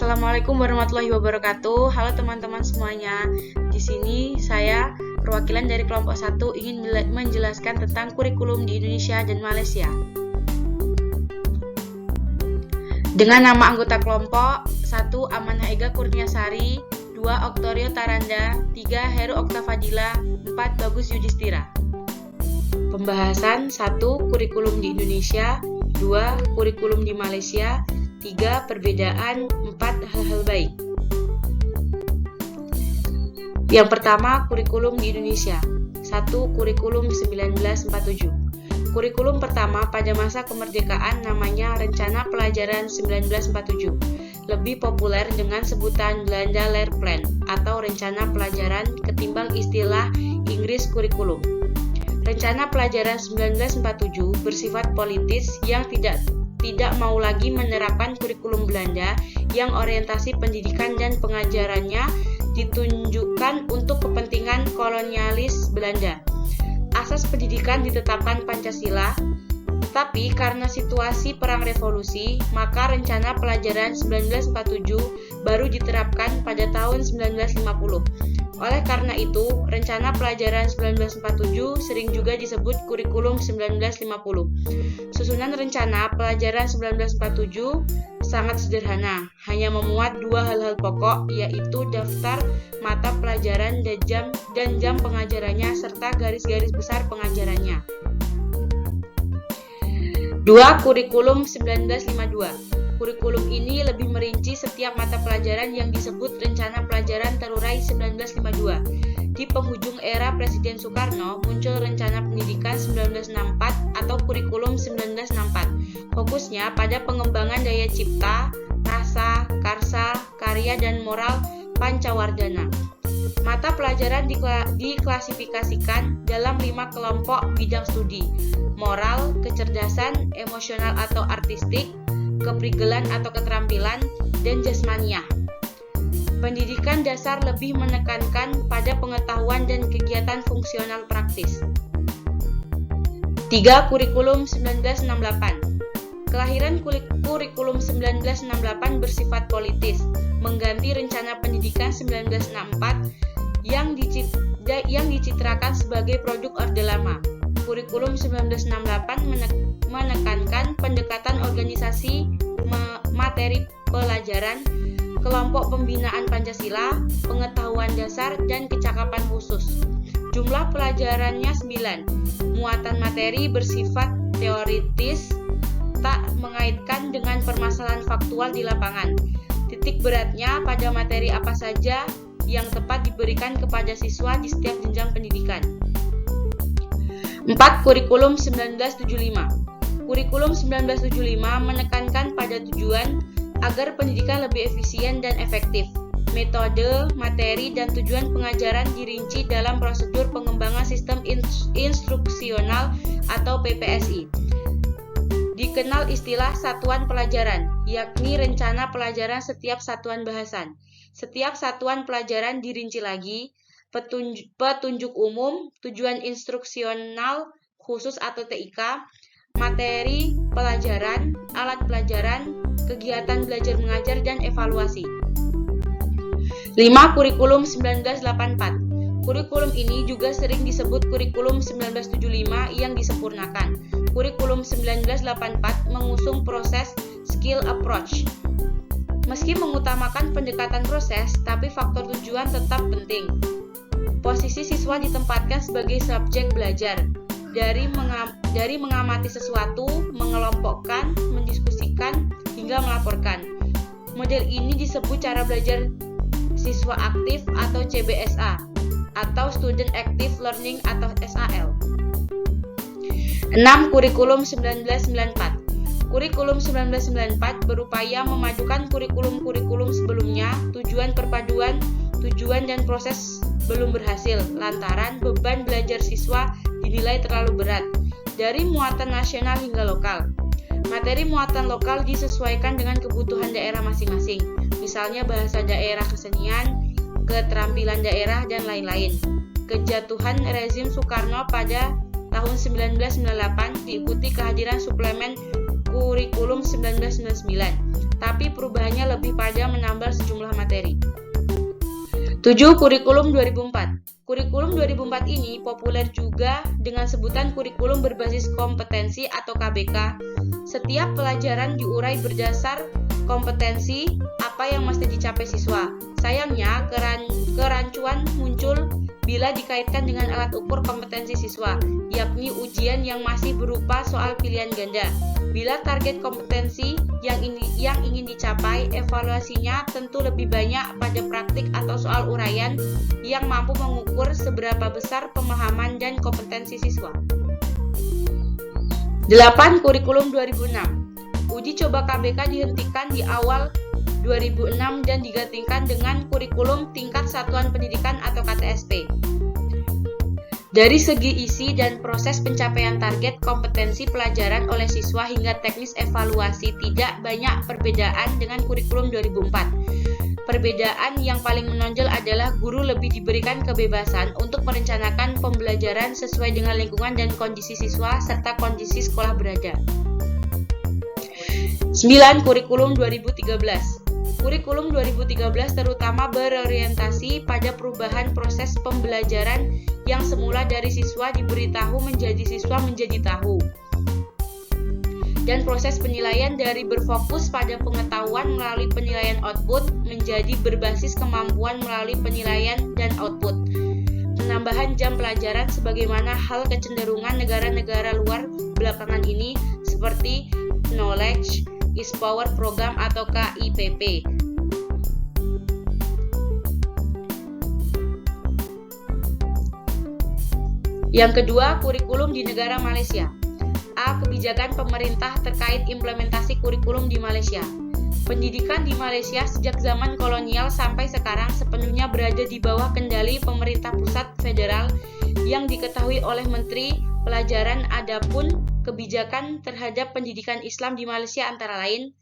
Assalamualaikum warahmatullahi wabarakatuh. Halo teman-teman semuanya. Di sini saya perwakilan dari kelompok 1 ingin menjelaskan tentang kurikulum di Indonesia dan Malaysia. Dengan nama anggota kelompok: 1. Amanah Ega Kurniasari, 2. Oktorio Taranda, 3. Heru Oktafadila, 4. Bagus Yudhistira. Pembahasan: 1. Kurikulum di Indonesia, 2. Kurikulum di Malaysia, 3. Perbedaan, 4. Hal-hal baik. Yang pertama, kurikulum di Indonesia. 1. Kurikulum 1947. Kurikulum pertama pada masa kemerdekaan namanya Rencana Pelajaran 1947. Lebih populer dengan sebutan Belanda Leerplan atau Rencana Pelajaran ketimbang istilah Inggris kurikulum. Rencana Pelajaran 1947 bersifat politis yang tidak mau lagi menerapkan kurikulum Belanda yang orientasi pendidikan dan pengajarannya ditunjukkan untuk kepentingan kolonialis Belanda. Asas pendidikan ditetapkan Pancasila, tapi karena situasi perang revolusi, maka Rencana Pelajaran 1947 baru diterapkan pada tahun 1950. Oleh karena itu, Rencana Pelajaran 1947 sering juga disebut Kurikulum 1950. Susunan Rencana Pelajaran 1947 sangat sederhana, hanya memuat 2 hal-hal pokok, yaitu daftar mata pelajaran dan jam pengajarannya serta garis-garis besar pengajarannya. 2. Kurikulum 1952. Kurikulum ini lebih merinci setiap mata pelajaran yang disebut Rencana Pelajaran Terurai 1952. Di penghujung era Presiden Soekarno, muncul Rencana Pendidikan 1964 atau Kurikulum 1964. Fokusnya pada pengembangan daya cipta, rasa, karsa, karya, dan moral Pancawardhana. Mata pelajaran diklasifikasikan dalam 5 kelompok bidang studi: moral, kecerdasan, emosional atau artistik, keprigelan atau keterampilan, dan jasmaniah. Pendidikan dasar lebih menekankan pada pengetahuan dan kegiatan fungsional praktis. 3. Kurikulum 1968. Kelahiran Kurikulum 1968 bersifat politis, mengganti Rencana Pendidikan 1964 yang dicitrakan sebagai produk Orde Lama. Kurikulum 1968 menekankan pendekatan organisasi materi pelajaran, kelompok pembinaan Pancasila, pengetahuan dasar, dan kecakapan khusus. Jumlah pelajarannya 9. Muatan materi bersifat teoritis, tak mengaitkan dengan permasalahan faktual di lapangan. Titik beratnya pada materi apa saja yang tepat diberikan kepada siswa di setiap jenjang pendidikan. 4. Kurikulum 1975. Kurikulum 1975 menekankan pada tujuan agar pendidikan lebih efisien dan efektif. Metode, materi, dan tujuan pengajaran dirinci dalam prosedur pengembangan sistem instruksional atau PPSI. Dikenal istilah satuan pelajaran, yakni rencana pelajaran setiap satuan bahasan. Setiap satuan pelajaran dirinci lagi: petunjuk umum, tujuan instruksional khusus atau TIK, materi pelajaran, alat pelajaran, kegiatan belajar mengajar, dan evaluasi. 5. Kurikulum 1984. Kurikulum ini juga sering disebut Kurikulum 1975 yang disempurnakan. Kurikulum 1984 mengusung proses skill approach. Meski mengutamakan pendekatan proses, tapi faktor tujuan tetap penting. Posisi siswa ditempatkan sebagai subjek belajar, dari mengamati sesuatu, mengelompokkan, mendiskusikan, hingga melaporkan. Model ini disebut cara belajar siswa aktif atau CBSA, atau Student Active Learning atau SAL. 6. Kurikulum 1994. Kurikulum 1994 berupaya memadukan kurikulum-kurikulum sebelumnya. Tujuan perpaduan tujuan dan proses belum berhasil lantaran beban belajar siswa dinilai terlalu berat, dari muatan nasional hingga lokal. Materi muatan lokal disesuaikan dengan kebutuhan daerah masing-masing, misalnya bahasa daerah, kesenian, keterampilan daerah, dan lain-lain. Kejatuhan rezim Soekarno pada tahun 1998 diikuti kehadiran suplemen Kurikulum 1999. tapi perubahannya lebih pada menambah sejumlah materi. 7. Kurikulum 2004. Kurikulum 2004 ini populer juga dengan sebutan kurikulum berbasis kompetensi atau KBK. Setiap pelajaran diurai berdasar kompetensi apa yang mesti dicapai siswa. Sayangnya, kerancuan muncul bila dikaitkan dengan alat ukur kompetensi siswa, yakni ujian yang masih berupa soal pilihan ganda. Bila target kompetensi yang ingin dicapai, evaluasinya tentu lebih banyak pada praktik atau soal uraian yang mampu mengukur seberapa besar pemahaman dan kompetensi siswa. 8. Kurikulum 2006. Uji coba KBK dihentikan di awal 2006 dan digantikan dengan kurikulum tingkat satuan pendidikan atau KTSP. Dari segi isi dan proses pencapaian target kompetensi pelajaran oleh siswa hingga teknis evaluasi tidak banyak perbedaan dengan kurikulum 2004. Perbedaan yang paling menonjol adalah guru lebih diberikan kebebasan untuk merencanakan pembelajaran sesuai dengan lingkungan dan kondisi siswa serta kondisi sekolah berada. 9. Kurikulum 2013. Kurikulum 2013 terutama berorientasi pada perubahan proses pembelajaran yang semula dari siswa diberi tahu menjadi siswa menjadi tahu. Dan proses penilaian dari berfokus pada pengetahuan melalui penilaian output menjadi berbasis kemampuan melalui penilaian dan output. Penambahan jam pelajaran sebagaimana hal kecenderungan negara-negara luar belakangan ini seperti Knowledge is Power program atau KIPP. Yang kedua, kurikulum di negara Malaysia. A. Kebijakan pemerintah terkait implementasi kurikulum di Malaysia. Pendidikan di Malaysia sejak zaman kolonial sampai sekarang sepenuhnya berada di bawah kendali pemerintah pusat federal yang diketahui oleh Menteri Pelajaran. Adapun kebijakan terhadap pendidikan Islam di Malaysia antara lain: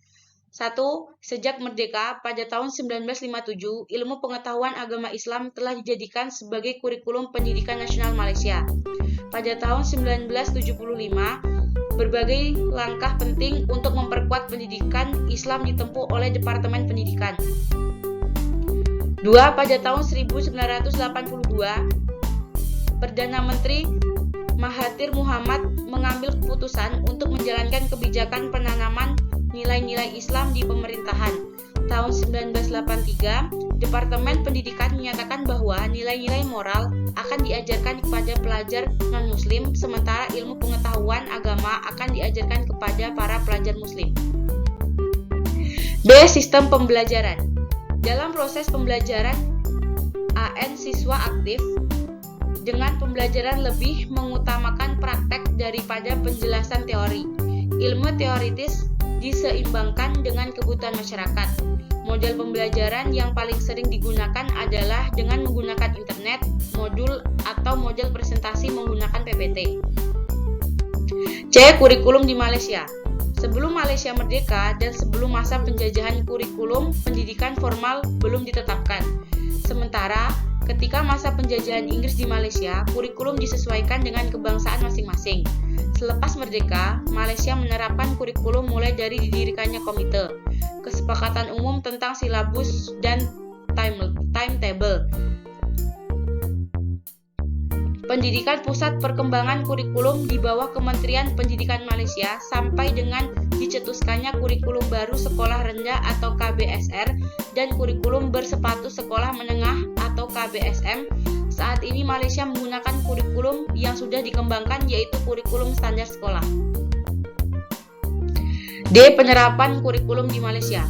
1. Sejak merdeka pada tahun 1957, ilmu pengetahuan agama Islam telah dijadikan sebagai kurikulum pendidikan nasional Malaysia. Pada tahun 1975, berbagai langkah penting untuk memperkuat pendidikan Islam ditempuh oleh Departemen Pendidikan. 2. Pada tahun 1982, Perdana Menteri Mahathir Muhammad mengambil keputusan untuk menjalankan kebijakan penanaman nilai-nilai Islam di pemerintahan. Tahun 1983, Departemen Pendidikan menyatakan bahwa nilai-nilai moral akan diajarkan kepada pelajar non-muslim, sementara ilmu pengetahuan agama akan diajarkan kepada para pelajar muslim. B. Sistem pembelajaran. Dalam proses pembelajaran, AN siswa aktif dengan pembelajaran lebih mengutamakan praktek daripada penjelasan teori. Ilmu teoritis diseimbangkan dengan kebutuhan masyarakat. Model pembelajaran yang paling sering digunakan adalah dengan menggunakan internet, modul atau model presentasi menggunakan PPT. C. Kurikulum di Malaysia. Sebelum Malaysia merdeka dan sebelum masa penjajahan, kurikulum pendidikan formal belum ditetapkan. Sementara ketika masa penjajahan Inggris di Malaysia, kurikulum disesuaikan dengan kebangsaan masing-masing. Selepas merdeka, Malaysia menerapkan kurikulum mulai dari didirikannya komite, kesepakatan umum tentang silabus dan timetable. Pendidikan Pusat Perkembangan Kurikulum di bawah Kementerian Pendidikan Malaysia sampai dengan dicetuskannya kurikulum baru sekolah rendah atau KBSR dan kurikulum bersepatu sekolah menengah atau KBSM. Saat ini Malaysia menggunakan kurikulum yang sudah dikembangkan, yaitu kurikulum standar sekolah. D. Penerapan kurikulum di Malaysia.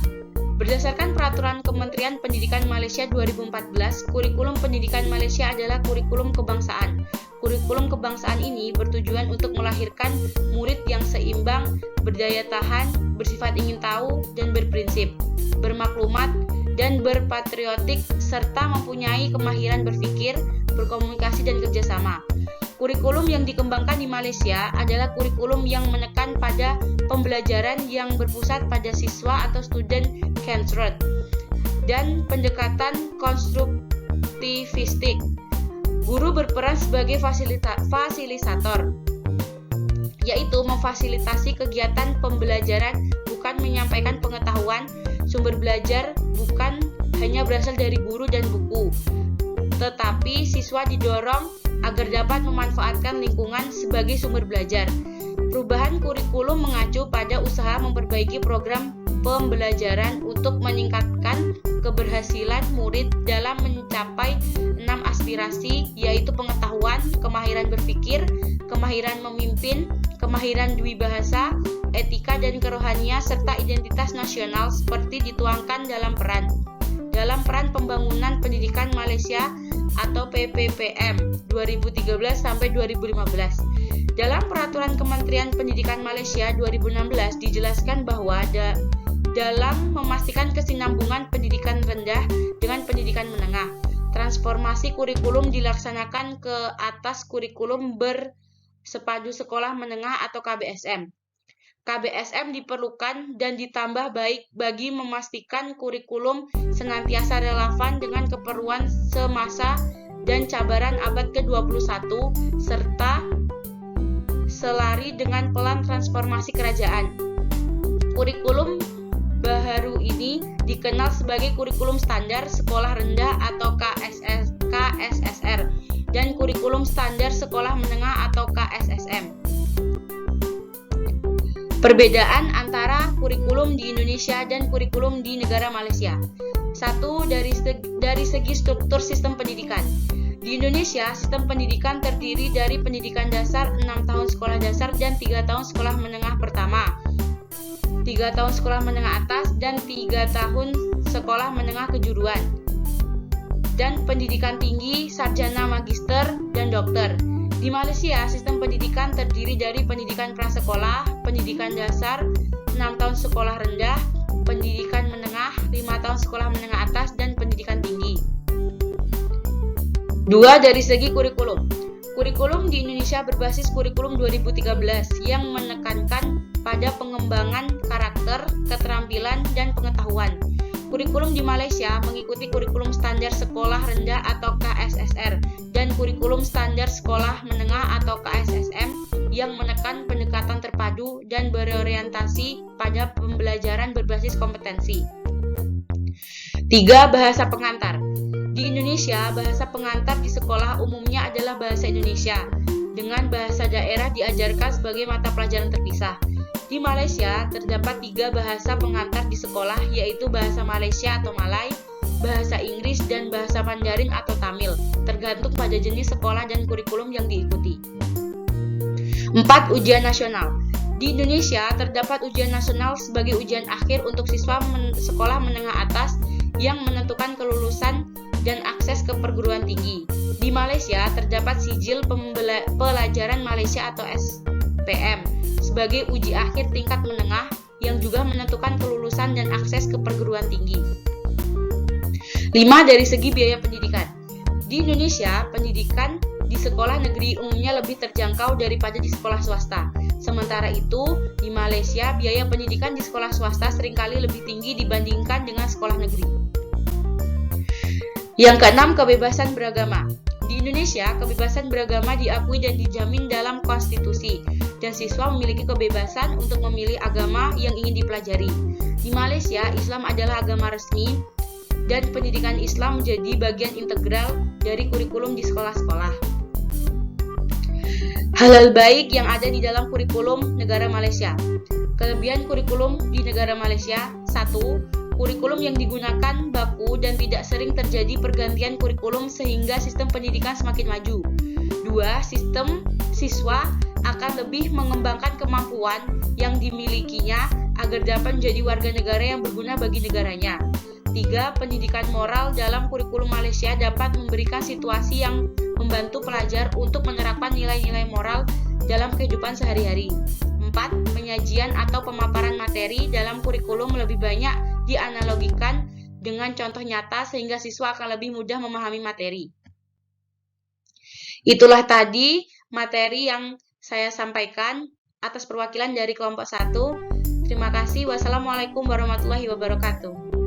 Berdasarkan peraturan Kementerian Pendidikan Malaysia 2014, kurikulum pendidikan Malaysia adalah kurikulum kebangsaan. Kurikulum kebangsaan ini bertujuan untuk melahirkan murid yang seimbang, berdaya tahan, bersifat ingin tahu dan berprinsip, bermaklumat dan berpatriotik, serta mempunyai kemahiran berpikir, berkomunikasi dan kerjasama. Kurikulum yang dikembangkan di Malaysia adalah kurikulum yang menekan pada pembelajaran yang berpusat pada siswa atau student centered dan pendekatan konstruktivistik. Guru berperan sebagai fasilitator, yaitu memfasilitasi kegiatan pembelajaran, bukan dalam menyampaikan pengetahuan. Sumber belajar bukan hanya berasal dari guru dan buku, tetapi siswa didorong agar dapat memanfaatkan lingkungan sebagai sumber belajar. Perubahan kurikulum mengacu pada usaha memperbaiki program pembelajaran untuk meningkatkan keberhasilan murid dalam mencapai 6 aspirasi, yaitu pengetahuan, kemahiran berpikir, kemahiran memimpin, kemahiran dwibahasa, etika dan kerohanian, serta identitas nasional seperti dituangkan dalam peran pembangunan pendidikan Malaysia atau PPPM 2013-2015. Dalam peraturan Kementerian Pendidikan Malaysia 2016 dijelaskan bahwa dalam memastikan kesinambungan pendidikan rendah dengan pendidikan menengah, transformasi kurikulum dilaksanakan ke atas kurikulum bersepadu sekolah menengah atau KBSM. KBSM diperlukan dan ditambah baik bagi memastikan kurikulum senantiasa relevan dengan keperluan semasa dan cabaran abad ke-21 serta selari dengan pelan transformasi kerajaan. Kurikulum baharu ini dikenal sebagai kurikulum standar sekolah rendah atau KSSR dan kurikulum standar sekolah menengah atau KSSM. Perbedaan antara kurikulum di Indonesia dan kurikulum di negara Malaysia. 1. Dari segi struktur sistem pendidikan. Di Indonesia, sistem pendidikan terdiri dari pendidikan dasar 6 tahun sekolah dasar dan 3 tahun sekolah menengah pertama, 3 tahun sekolah menengah atas, dan 3 tahun sekolah menengah kejuruan, dan pendidikan tinggi, sarjana, magister, dan dokter. Di Malaysia, sistem pendidikan terdiri dari pendidikan prasekolah, pendidikan dasar, 6 tahun sekolah rendah, pendidikan menengah, 5 tahun sekolah menengah atas, dan pendidikan tinggi. 2. Dari segi kurikulum. Kurikulum di Indonesia berbasis kurikulum 2013 yang menekankan pada pengembangan karakter, keterampilan, dan pengetahuan. Kurikulum di Malaysia mengikuti kurikulum standar sekolah rendah atau KSSR dan kurikulum standar sekolah menengah atau KSSM yang menekan pendekatan terpadu dan berorientasi pada pembelajaran berbasis kompetensi. 3. Bahasa pengantar. Di Indonesia, bahasa pengantar di sekolah umumnya adalah bahasa Indonesia, dengan bahasa daerah diajarkan sebagai mata pelajaran terpisah. Di Malaysia, terdapat 3 bahasa pengantar di sekolah, yaitu bahasa Malaysia atau Malay, bahasa Inggris, dan bahasa Mandarin atau Tamil, tergantung pada jenis sekolah dan kurikulum yang diikuti. 4. Ujian nasional. Di Indonesia, terdapat ujian nasional sebagai ujian akhir untuk siswa sekolah menengah atas yang menentukan kelulusan dan akses ke perguruan tinggi. Di Malaysia, terdapat sijil pelajaran Malaysia atau SPM sebagai uji akhir tingkat menengah yang juga menentukan kelulusan dan akses ke perguruan tinggi. 5. Dari segi biaya pendidikan. Di Indonesia, pendidikan di sekolah negeri umumnya lebih terjangkau daripada di sekolah swasta. Sementara itu, di Malaysia, biaya pendidikan di sekolah swasta seringkali lebih tinggi dibandingkan dengan sekolah negeri. Yang keenam, kebebasan beragama. Di Indonesia, kebebasan beragama diakui dan dijamin dalam konstitusi, dan siswa memiliki kebebasan untuk memilih agama yang ingin dipelajari. Di Malaysia, Islam adalah agama resmi, dan pendidikan Islam menjadi bagian integral dari kurikulum di sekolah-sekolah. Hal-hal baik yang ada di dalam kurikulum negara Malaysia. Kelebihan kurikulum di negara Malaysia. 1. Kurikulum yang digunakan baku dan tidak sering terjadi pergantian kurikulum sehingga sistem pendidikan semakin maju. 2. Sistem siswa akan lebih mengembangkan kemampuan yang dimilikinya agar dapat menjadi warga negara yang berguna bagi negaranya. 3. Pendidikan moral dalam kurikulum Malaysia dapat memberikan situasi yang membantu pelajar untuk menerapkan nilai-nilai moral dalam kehidupan sehari-hari. 4. Penyajian atau pemaparan materi dalam kurikulum lebih banyak dianalogikan dengan contoh nyata sehingga siswa akan lebih mudah memahami materi. Itulah tadi materi yang saya sampaikan atas perwakilan dari kelompok 1. Terima kasih. Wassalamualaikum warahmatullahi wabarakatuh.